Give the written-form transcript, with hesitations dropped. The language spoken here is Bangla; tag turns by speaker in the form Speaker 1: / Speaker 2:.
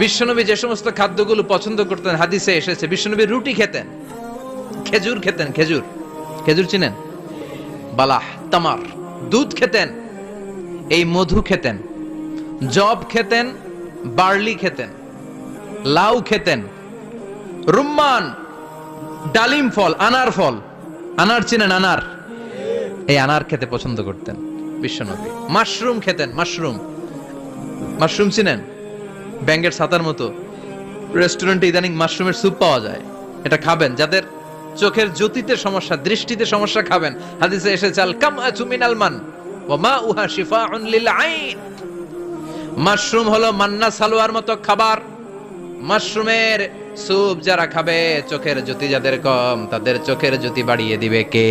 Speaker 1: বিশ্বনবী যে সমস্ত খাদ্যগুলো পছন্দ করতেন হাদিসে এসেছে। বিশ্বনবী রুটি খেতেন, খেজুর খেতেন, খেজুর, খেজুর চিনেন? বালাহ, তামার, দুধ খেতেন, এই মধু খেতেন, জব খেতেন, বার্লি খেতেন, লাউ খেতেন, রুম্মান, ডালিম ফল, আনার ফল, আনার চিনেন? আনার, এই আনার খেতে পছন্দ করতেন বিশ্বনবী। মাশরুম খেতেন, মাশরুম, মাশরুম চিনেন? ব্যাঙের ছাতার মতো। রেস্টুরেন্টে ইদানিং মাশরুমের স্যুপ পাওয়া যায়, এটা খাবেন। যাদের চোখের জ্যোতিতে সমস্যা, দৃষ্টিতে সমস্যা, খাবেন। হাদিসে এসেছে আল কামআতু মিনাল মান ওয়া মাউহা শিফাউন লিল আইন। মাশরুম হলো মান্না সালোয়ার মতো খাবার। মাশরুমের স্যুপ যারা খাবে, চোখের জ্যোতি যাদের কম, তাদের চোখের জ্যোতি বাড়িয়ে দিবে কে?